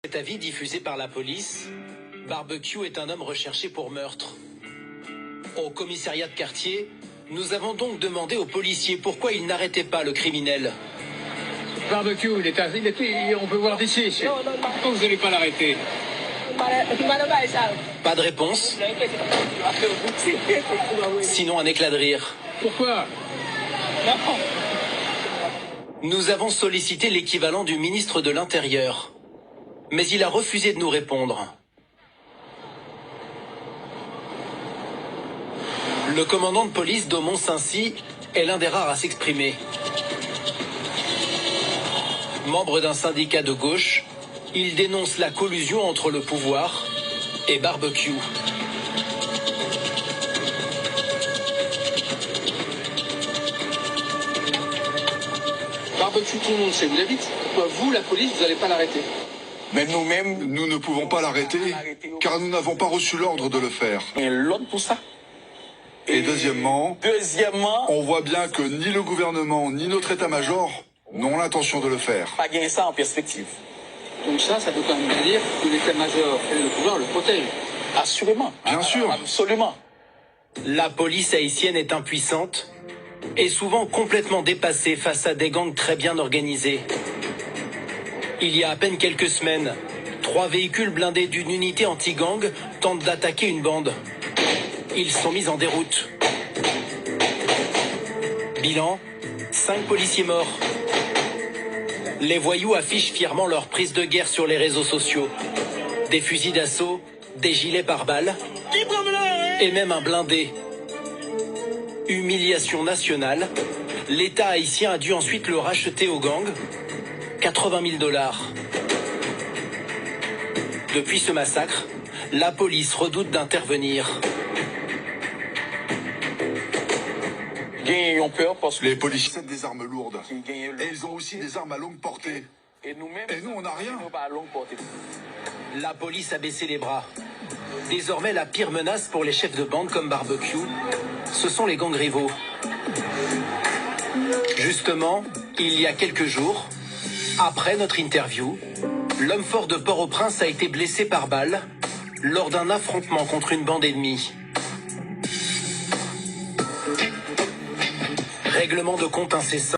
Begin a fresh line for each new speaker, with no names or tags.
Cet avis diffusé par la police, Barbecue est un homme recherché pour meurtre. Au commissariat de quartier, nous avons donc demandé aux policiers pourquoi ils n'arrêtaient pas le criminel.
Barbecue, on peut voir d'ici. Pourquoi vous n'allez pas l'arrêter?
Pas de réponse. Sinon un éclat de rire.
Pourquoi?
Nous avons sollicité l'équivalent du ministre de l'Intérieur. Mais il a refusé de nous répondre. Le commandant de police d'Aumont-Saint-Cy est l'un des rares à s'exprimer. Membre d'un syndicat de gauche, il dénonce la collusion entre le pouvoir et Barbecue.
Barbecue, tout le monde sait où il habite. Pourquoi vous, la police, vous n'allez pas l'arrêter?
Mais nous-mêmes, nous ne pouvons pas l'arrêter, car nous n'avons pas reçu l'ordre de le faire.
Et l'ordre pour ça.
Et deuxièmement, on voit bien que ni le gouvernement, ni notre état-major n'ont l'intention de le faire.
Pas gagner ça en perspective.
Donc ça veut quand même dire que l'état-major et le pouvoir le protègent.
Assurément.
Bien sûr.
Absolument.
La police haïtienne est impuissante et souvent complètement dépassée face à des gangs très bien organisés. Il y a à peine quelques semaines, 3 véhicules blindés d'une unité anti-gang tentent d'attaquer une bande. Ils sont mis en déroute. Bilan, 5 policiers morts. Les voyous affichent fièrement leur prise de guerre sur les réseaux sociaux. Des fusils d'assaut, des gilets pare-balles et même un blindé. Humiliation nationale, l'État haïtien a dû ensuite le racheter aux gangs. 80 000 $. Depuis ce massacre, la police redoute d'intervenir.
Ils ont peur parce que
Les policiers possèdent des armes lourdes. Et ils ont aussi des armes à longue portée.
et nous-mêmes,
Et nous, on n'a rien.
nous pas à longue portée.
La police a baissé les bras. Désormais, la pire menace pour les chefs de bande comme Barbecue, ce sont les gangs rivaux. Justement, il y a quelques jours, après notre interview, l'homme fort de Port-au-Prince a été blessé par balle lors d'un affrontement contre une bande ennemie. Règlement de compte incessant.